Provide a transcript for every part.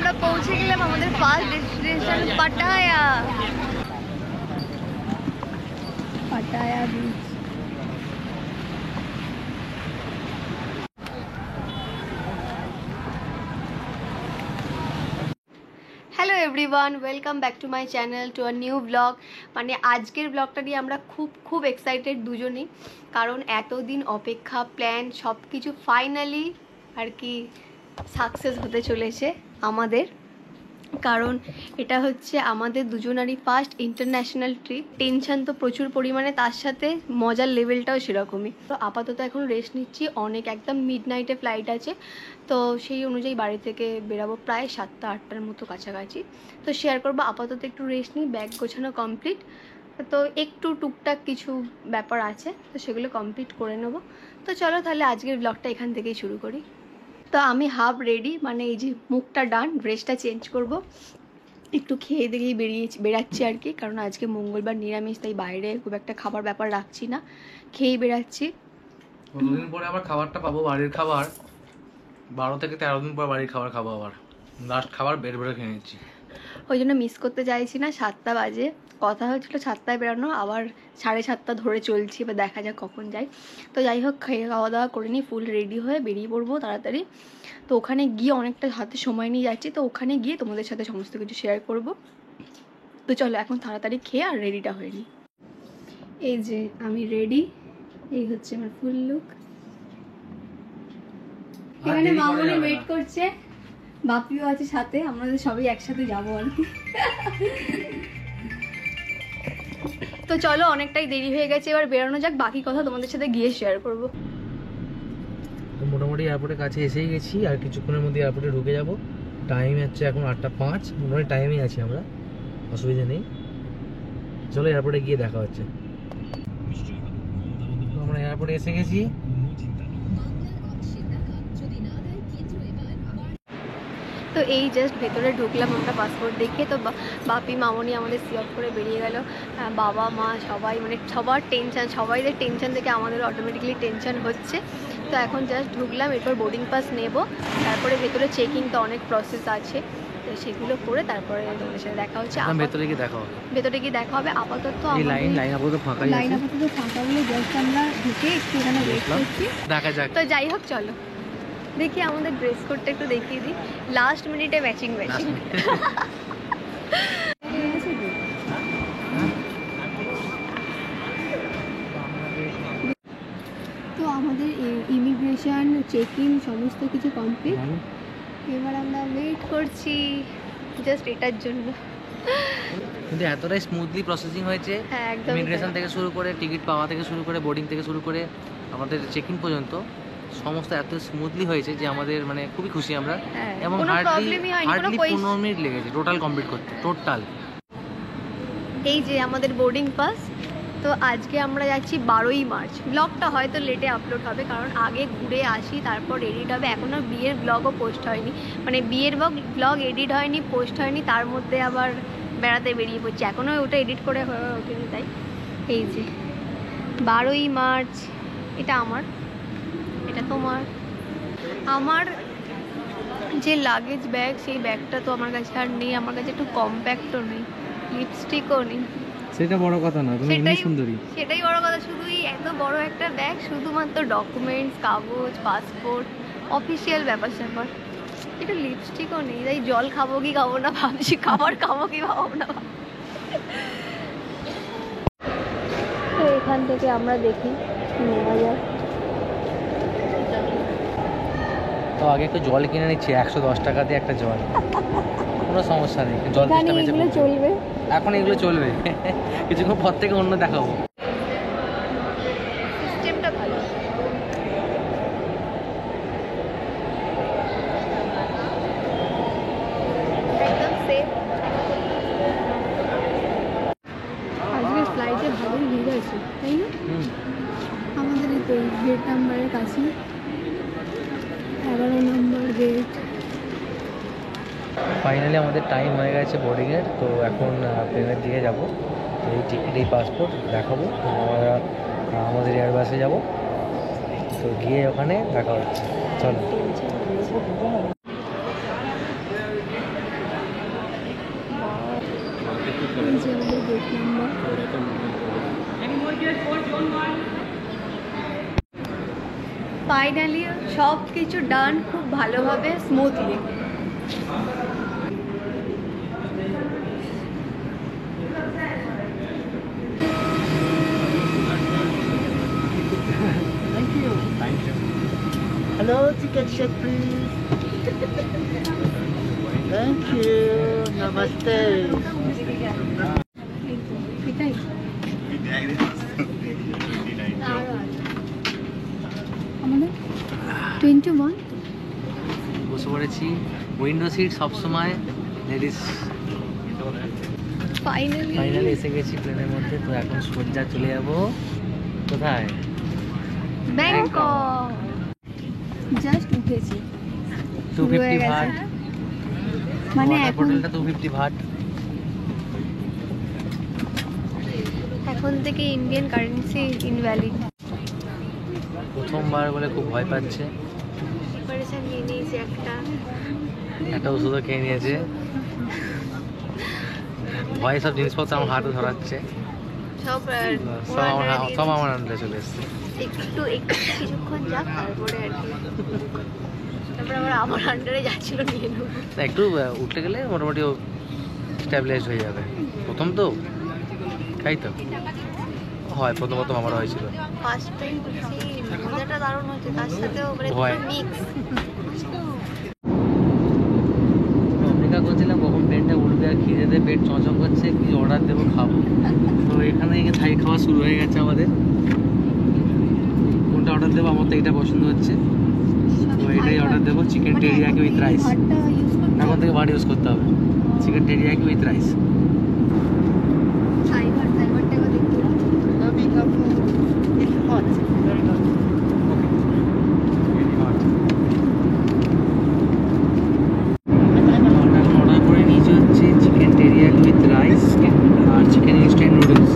আমরা পৌঁছে গেলাম আমাদের first destination Pattaya. Pattaya beach. Hello everyone, welcome back to my channel, to a new blog. মানে আজকের ব্লগটা নিয়ে আমরা খুব এক্সাইটেড দুজনেই, কারণ এতদিন অপেক্ষা, প্ল্যান সব কিছু ফাইনালি আর কি সাকসেস হতে চলেছে আমাদের। কারণ এটা হচ্ছে আমাদের দুজনারই ফার্স্ট ইন্টারন্যাশনাল ট্রিপ। টেনশন তো প্রচুর পরিমাণে, তার সাথে মজার লেভেলটাও সেরকমই। তো আপাতত এখন রেস্ট নিচ্ছি, অনেক একদম মিডনাইটে ফ্লাইট আছে, তো সেই অনুযায়ী বাড়ি থেকে বেরাবো প্রায় 7টা-8টার মতো কাছাকাছি। তো শেয়ার করবো, আপাতত একটু রেস্ট নিই, ব্যাগ গোছানো কমপ্লিট, তো একটু টুকটাক কিছু ব্যাপার আছে, তো সেগুলো কমপ্লিট করে নেবো। তো চলো তাহলে আজকের ব্লগটা এখান থেকেই শুরু করি। তো আমি হাফ রেডি, মানে এই যে মুখটা ডান, ড্রেসটা চেঞ্জ করব, একটু খেয়ে দিয়েই বেরাচ্ছি আর কি, কারণ আজকে মঙ্গলবার নিরামিষ, তাই বাইরে খুব একটা খাবার ব্যাপার রাখছি না, খেয়েই বেরাচ্ছি। কতদিন পরে আবার খাবারটা পাবো, বাড়ির খাবার। 12 থেকে 13 দিন পর বাড়ির খাবার খাবো আবার। লাস্ট খাবার বের বেড়ে খেয়ে নিচ্ছি, ওই জন্য মিস করতে চাইছি না। 7টা বাজে, কথা হয়েছিল 7টায় বেরানো, আবার 7:30 ধরে চলছি, এবার দেখা যাক কখন যাই। তো যাই হোক, খাওয়া দাওয়া করে নিই, ফুল রেডি হয়ে বেরিয়ে পড়বো তাড়াতাড়ি। তো ওখানে গিয়ে অনেকটা হাতে সময় নিয়ে যাচ্ছি, তো ওখানে গিয়ে তোমাদের সাথে সমস্ত কিছু শেয়ার করব। তো চলো এখন তাড়াতাড়ি খেয়ে আর রেডিটা হয়ে নিই। এই যে আমি রেডি, এই হচ্ছে আমার ফুল লুক। এখানে মামনি ওয়েট করছে, বাপিও আছে সাথে, আমাদের সবাই একসাথে যাবো আর কি। তো চলো, অনেকটাই দেরি হয়ে গেছে, এবার বেরোনো যাক, বাকি কথা তোমাদের সাথে গিয়ে শেয়ার করব। মোটামুটি এয়ারপোর্টের কাছে এসেই গেছি, আর কিছুক্ষণের মধ্যে এয়ারপোর্টে ঢুকে যাব। টাইম হচ্ছে এখন 8:05, মোটামুটি টাইমেই আছি আমরা, অসুবিধা নেই। চলো এয়ারপোর্টে গিয়ে দেখা হচ্ছে। তো আমরা এয়ারপোর্টে এসে গেছি। তো এই জাস্ট ভেতরে ঢুকলাম আমরা পাসপোর্ট দেখে, তো বাপি মামনি আমাদের সি অফ করে বেরিয়ে গেল। বাবা মা সবাই, মানে সবার টেনশন, সবাইদের টেনশন থেকে আমাদের অটোমেটিক্যালি টেনশন হচ্ছে। তো এখন জাস্ট ঢুকলাম, এরপর বোর্ডিং পাস নেব, তারপরে ভেতরে চেকিং তো অনেক প্রসেস আছে, তো সেগুলো করে তারপরে তোমাদের সাথে দেখা হচ্ছে। ভেতরে গিয়ে দেখা হবে, ভেতরে গিয়ে দেখা হবে। আপাতত লাইন আপাতত ফাঁকা বলে জাস্ট আমরা ঢুকে একটু এখানে ওয়েট করছি, দেখা যাক। তো যাই হোক চলো দেখি আমাদের ড্রেস কোডটা একটু দেখিয়ে দিই, লাস্ট মিনিটে ম্যাচিং। তো আমাদের ইমিগ্রেশন চেকিং সমস্ত কিছু কমপ্লিট, এবার আমরা ওয়েট করছি জাস্ট এটার জন্য। কিন্তু এতটাই স্মুথলি প্রসেসিং হয়েছে, হ্যাঁ একদম, ইমিগ্রেশন থেকে শুরু করে টিকিট পাওয়া থেকে শুরু করে বোর্ডিং থেকে শুরু করে আমাদের চেকিং পর্যন্ত সমস্ত এত স্মুথলি হয়েছে যে আমাদের মানে খুবই খুশি আমরা। এবং হার্ডলি 15 মিনিট লেগেছে টোটাল কমপ্লিট করতে, টোটাল। এই যে আমাদের বোর্ডিং পাস। তো আজকে আমরা যাচ্ছি 12ই মার্চ। ব্লগটা হয়তো লেটে আপলোড হবে, কারণ আগে ঘুরে আসি তারপর এডিট হবে। এখনও বিয়ের ব্লগও পোস্ট হয়নি, মানে বিয়ের ব্লগ এডিট হয়নি, পোস্ট হয়নি, তার মধ্যে আবার বেড়াতে বেরিয়ে পড়ছি, এখনও ওটা এডিট করে হয়ে ওঠেনি। তাই এই যে 12ই মার্চ, এটা আমার, এটা তোমার। আমার যে লাগেজ ব্যাগ, সেই ব্যাগটা তো আমার কাছে আর নেই, আমার কাছে একটু কম্প্যাক্টও নেই, লিপস্টিকও নেই। সেটা বড় কথা না, তুমি এমনি সুন্দরী। সেটাই বড় কথা, শুধুই এত বড় একটা ব্যাগ, শুধুমাত্র ডকুমেন্টস, কাগজ, পাসপোর্ট, অফিসিয়াল ব্যাপার স্যাপার, একটু লিপস্টিকও নেই। তাই জল খাবো কি খাবো না ভাবছি, খাবার খাবো কি খাবো না। তো এখান থেকে আমরা দেখি নেওয়া যায়। তো আগে একটু জল কিনে নিচ্ছি, 110 টাকা দিয়ে একটা জল, কোনো সমস্যা নেই। জল চলবে, এখন এগুলো চলবে, কিছুক্ষণ পর থেকে অন্য দেখাবো। সিস্টেমটা ভালো। একদম সেফ। আজকে ফ্লাইটে ভালোই ভিড় আছে, তাই না? আমাদের এই তো গেট নাম্বারের কাছে, 11 নম্বর গেট। ফাইনালি আমাদের টাইম হয়ে গেছে বোর্ডিংয়ের, তো এখন প্লেনের দিকে যাব। তো এই টিকিট, এই পাসপোর্ট দেখাবো, আমরা আমাদের এয়ারবাসে যাব, তো গিয়ে ওখানে দেখা হচ্ছে। চলো। Gate number. ফাইনালি সব কিছু ডান খুব ভালোভাবে smoothly. Hello, ticket check please. Thank you. Namaste. আমাদের 21 বসে পড়েছি উইন্ডো সিট সবসময় লেডিস। ফাইনালি এসে গেছি প্লেনের মধ্যে। তো এখন সোজা চলে যাব কোথায়? ব্যাংকক। জাস্ট উঠেছি। 250 ভাট, মানে হোটেলটা 250 ভাট। এখন থেকে ইন্ডিয়ান কারেন্সি ইনভ্যালিড। প্রথমবার বলে খুব ভয় পাচ্ছে। প্রিপারেশন নিয়ে নিয়েছি একটা ওষুধও খেয়ে নিয়েছে। ভয় সব জিনিসপত্র আমার হাতে ধরাচ্ছে। সব আমার আন্ডারে চলে এসছে। একটু কিছুক্ষণ যাক, তারপরে আর কি তারপরে আমার আন্ডারে যাচ্ছিল নিয়ে নেবো। একটু উঠতে গেলে মোটামুটি স্ট্যাবিলাইজড হয়ে যাবে। প্রথম তো তাই তো হয়, প্রথম আমার হয়েছিল। ফার্স্ট টাইম করছি, মজাটা দারুণ হচ্ছে, তার সাথেও ভয়। মিক্স। অপেক্ষা করছিলাম কখন পেটটা উঠবে, আর খিদেতে পেট চঁচক করছে, কি অর্ডার দেবো খাবো। তো এখানে থাই খাওয়া শুরু হয়ে গেছে আমাদের। কোনটা অর্ডার দেবো? আমার তো এইটা পছন্দ হচ্ছে, তো এটাই অর্ডার দেবো। Chicken teriyaki with rice. এখন থেকে ভাট ইউজ করতে হবে। Chicken teriyaki with rice. It's hot. Very hot. Order করে নিয়েছি হচ্ছে চিকেন টেরিয়াকি উইথ রাইস আর চিকেন ইনস্ট্যান্ট নুডলস।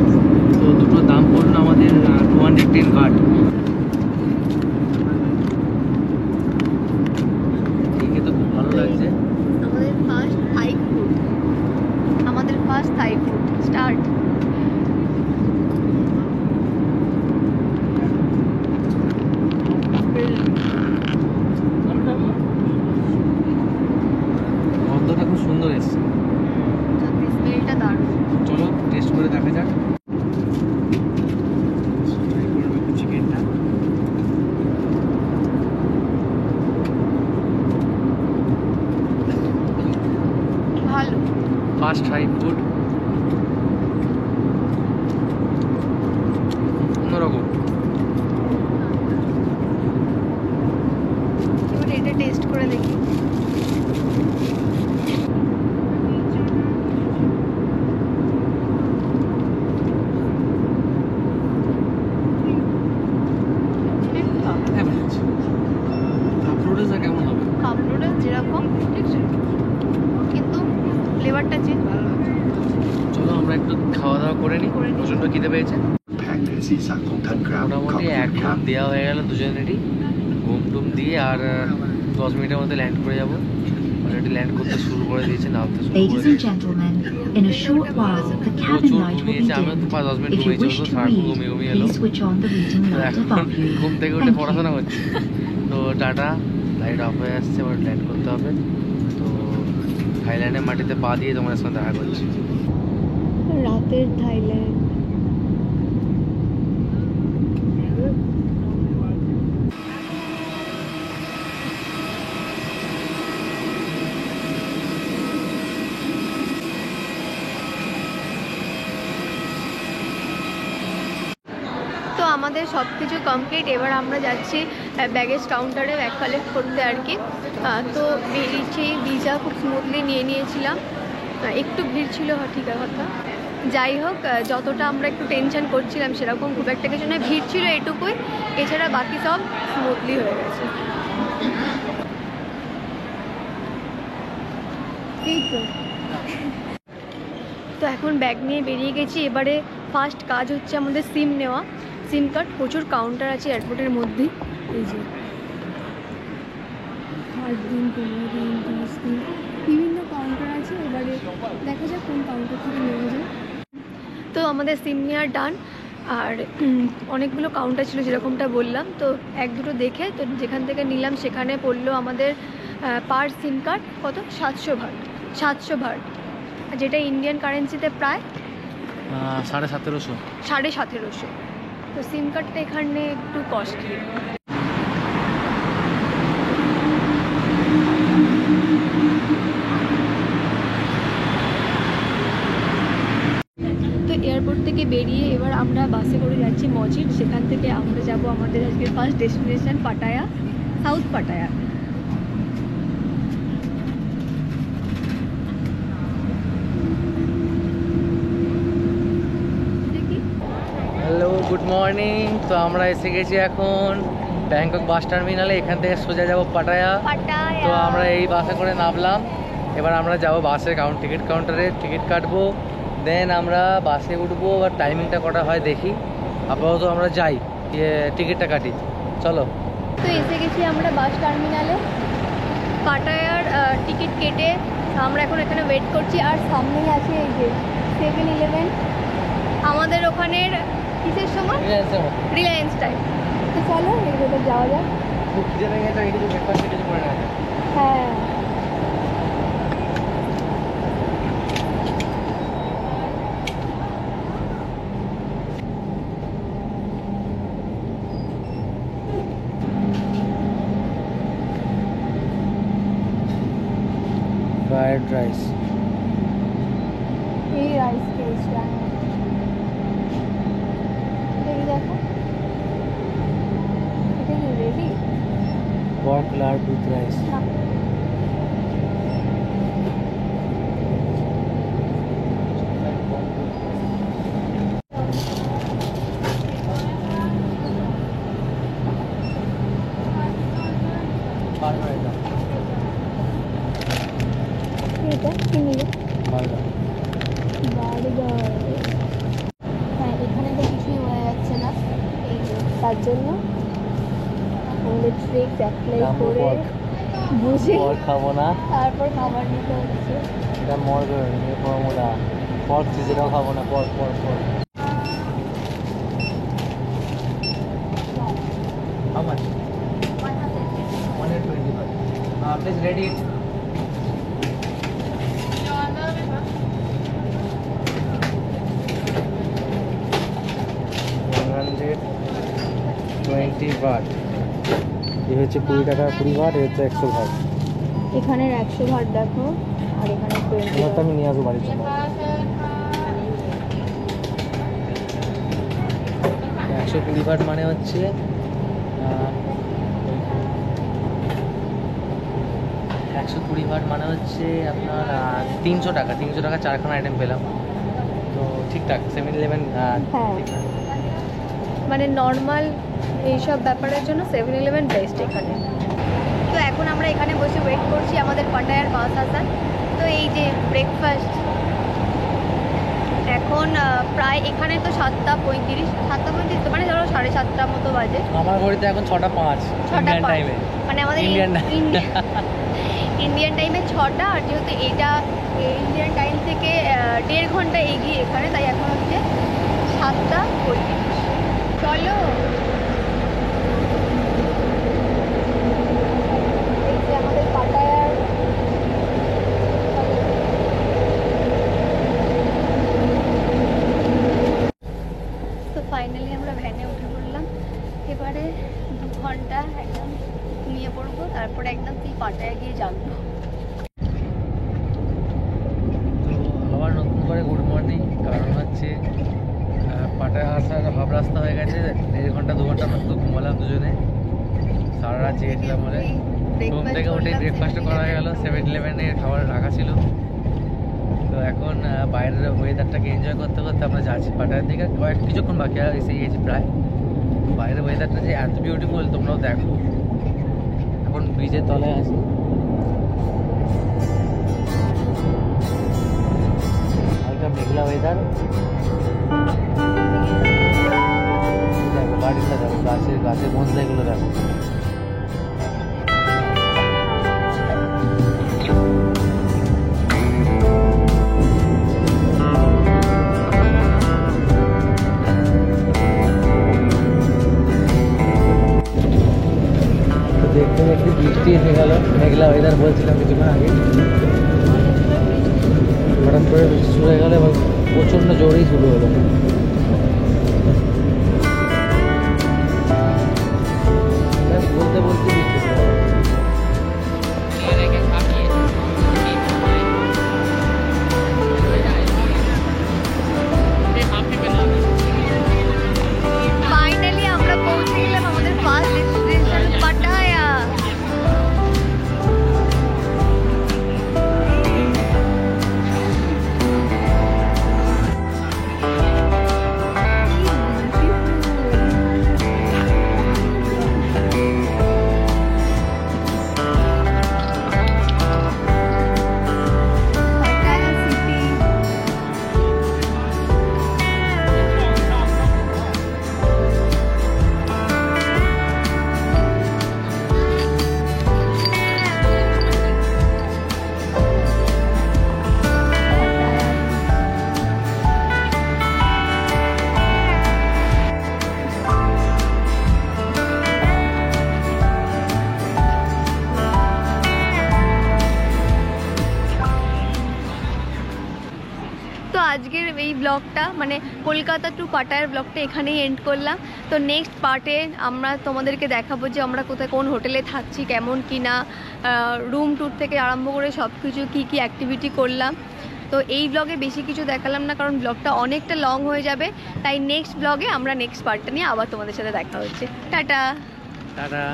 তো দুটো দাম পড়লো আমাদের 210 বাট। দেখে তো খুব ভালো লাগছে। আমাদের ফার্স্ট থাই ফুড স্টার্ট। গন্ধটা খুব সুন্দর এসছে। স্মেলটা দারুণ। চলো টেস্ট করে দেখা যাক। চিকেনটা ভালো। ফার্স্ট থাই ফুড, অন্যরকম। এবার এটা টেস্ট করে দেখি। কেমন হবে? কাপ নুডলস যেরকম কিন্তু ফ্লেভারটা চেঞ্জ। চলো আমরা একটু খাওয়া দাওয়া করে নিই, প্রচন্ড খিদে পেয়েছে। 平嘅事實同吞 gram মোটামুটি এক ঘুম দেওয়া হয়ে গেল দুজনেরই। ঘুম টুম দিয়ে আর 10 মিনিটের মধ্যে ল্যান্ড করে যাবো। অলরেডি ল্যান্ড করতে শুরু করে দিয়েছে, নামতে শুরু করে Ladies and দিয়েছে। gentlemen, in a short while, the cabin প্রচুর light will be ঘুমিয়েছে, আমিও তো dimmed. 5-10 মিনিট If you ঘুমিয়েছি, wish তো to সারাক্ষণ read, ঘুমিয়ে ঘুমিয়ে এলো। please switch on the reading তো light এখন above you. ঘুম থেকে উঠে Thank পড়াশোনা you. করছি। তো টাটা, লাইট অফ হয়ে আসছে, এবার ল্যান্ড করতে হবে। তো থাইল্যান্ডের মাটিতে পা দিয়ে তোমাদের সঙ্গে দেখা করছি। রাতের থাইল্যান্ড। তো আমাদের সব কিছু কমপ্লিট। এবার আমরা যাচ্ছি ব্যাগেজ কাউন্টারে ব্যাগ কালেক্ট করতে আর কি। তো বেরিয়েছি, ভিসা খুব স্মুথলি নিয়ে নিয়েছিলাম। একটু ভিড় ছিল, ঠিক কথা। যাই হোক, যতটা আমরা একটু টেনশন করছিলাম সেরকম খুব একটা কিছু নয়, ভিড় ছিল এটুকুই, এছাড়া বাকি সব স্মুথলি হয়ে গেছে। তো এখন ব্যাগ নিয়ে বেরিয়ে গেছি। এবারে ফার্স্ট কাজ হচ্ছে আমাদের সিম নেওয়া। সিম কার্ড, প্রচুর কাউন্টার আছে এয়ারপোর্টের মধ্যেই। এই যে 8 দিন, 15 দিন, 30 দিন, বিভিন্ন কাউন্টার আছে। এবারে দেখা যাক কোন কাউন্টার থেকে নেওয়া যায়। তো আমাদের সিম নেওয়ার ডান। আর অনেকগুলো কাউন্টার ছিল যেরকমটা বললাম, তো এক দুটো দেখে তো যেখান থেকে নিলাম সেখানে পড়লো আমাদের পার সিম কার্ড কত 700 ভাট, যেটা ইন্ডিয়ান কারেন্সিতে প্রায় 1750। তো সিম কার্ডটা এখানে একটু কস্টলি। তো এয়ারপোর্ট থেকে বেরিয়ে এবার আমরা বাসে করে যাচ্ছি মসজিদ, সেখান থেকে আমরা যাব আমাদের আজকের first destination Pattaya, south Pattaya. Hello, good morning. তো আমরা এসে গেছি এখন ব্যাংকক বাস টার্মিনালে। এখান থেকে সোজা যাব পাটায়া। তো আমরা এই বাসে করে নামলাম। এবার আমরা যাব বাসের টিকিট কাউন্টারে টিকিট কাটবো, দেন আমরা বাসে উঠবো। আর টাইমিংটা কটা হয় দেখি। আপাতত আমরা যাই, টিকিটটা কাটি, চলো। তো এসে গেছি আমরা বাস টার্মিনালে, পাটায়ার টিকিট কেটে আমরা এখন এখানে ওয়েট করছি। আর সামনেই আছে এই যে 7-Eleven, আমাদের ওখানের কিসের সময় রিলায়েন্স টাইম। তো চলো এর ভেতর যাওয়া যাক। হ্যাঁ, ফ্রাইড রাইস। এই রাইস খেয়েছি আমি, দেখি দেখো এটা কি ready? Pork lard with rice. এটা কি নিলে? বার্গার। হ্যাঁ, এখানে তো কিছুই হয়ে যাচ্ছে না, এই যে তার জন্য আমাদের ট্রিক্স অ্যাপ্লাই করে বুঝে খাবো না, তারপর খাবার নিতে হচ্ছে। এটা মর্গার মোটা পর্ক চিজেটাও খাবো না, pork pork pork. How much? 125. Please ready it. $120 এই হচ্ছে 20 টাকা 20 ভাট, এই হচ্ছে 100 ভাট। এখানের 100 ভাট দেখো, আর এখানে 20 ভাট আমি নিয়ে আসবো বাড়ির জন্য। 120 ভাট মানে হচ্ছে 120 ভাট মানে হচ্ছে আপনার 300 টাকা। 300 টাকা 4খানা আইটেম পেলাম, তো ঠিকঠাক। 7-Eleven মানে নর্মাল এইসব ব্যাপারের জন্য 7-Eleven বেস্ট এখানে। তো এখন আমরা এখানে বসে ওয়েট করছি আমাদের পাটায়ার বাস আসার। তো এই যে ব্রেকফাস্ট এখন প্রায় এখানে তো 7:35 তো মানে ধরো 7:30 মতো বাজে। আমার ঘড়িতে এখন 6:05 ইন্ডিয়ান টাইমে, মানে আমাদের ইন্ডিয়ান টাইমে 6টা। আর যেহেতু এটা ইন্ডিয়ান টাইম থেকে 1.5 ঘন্টা এগিয়ে এখানে, তাই এখন হচ্ছে 7:35। চলো এই যে আমাদের পাটায়ার তো ফাইনালি আমরা ভ্যানে উঠে পড়লাম। এবারে 2 ঘন্টা একদম নিয়ে পড়বো, তারপরে একদম তুই পাটায়া গিয়ে জানবো। তো আবার নতুন করে গুড মর্নিং। কারণ হচ্ছে পাটায়া আসার হাফ রাস্তা হয়ে গেছে, 1.5 ঘন্টা 2 ঘন্টা মতো ঘুমালাম দুজনে, সারা রাত জেগেছিলাম বলে। ঘুম থেকে উঠে ব্রেকফাস্টও করা হয়ে গেল, 7-Eleven খাবার রাখা ছিল। তো এখন বাইরের ওয়েদারটাকে এনজয় করতে করতে আমরা যাচ্ছি পাটায়ার দিকে। কিছুক্ষণ বাকি এসে গেছি প্রায়। বাইরের ওয়েদারটা যে এত বিউটিফুল তোমরাও দেখো। এখন ব্রিজের তলায় আছি, হালকা মেঘলা ওয়েদার। দেখো গাড়িটা দেখো, গাছের বন্ধুগুলো দেখো। নামার আগে হঠাৎ করে বৃষ্টি শুরু হয়ে গেলে এবার প্রচণ্ড জোরেই শুরু হলো। বলতে বলতে বৃষ্টি শুরু হলো। ফাইনালি আমরা পৌঁছে গেলাম আমাদের first destination Pattaya. Pattaya city. তো আজকের এই ব্লগটা মানে কলকাতা টু পাটায়ার ব্লগটা এখানেই এন্ড করলাম। তো নেক্সট পার্টে আমরা তোমাদেরকে দেখাবো যে আমরা কোথায় কোন হোটেলে থাকছি, কেমন কি না, রুম ট্যুর থেকে আরম্ভ করে সব কিছু কী কী অ্যাক্টিভিটি করলাম। তো এই ব্লগে বেশি কিছু দেখালাম না কারণ ব্লগটা অনেকটা লং হয়ে যাবে, তাই নেক্সট ব্লগে আমরা নেক্সট পার্টটা নিয়ে আবার তোমাদের সাথে দেখা হচ্ছে। টাটা। টাটা।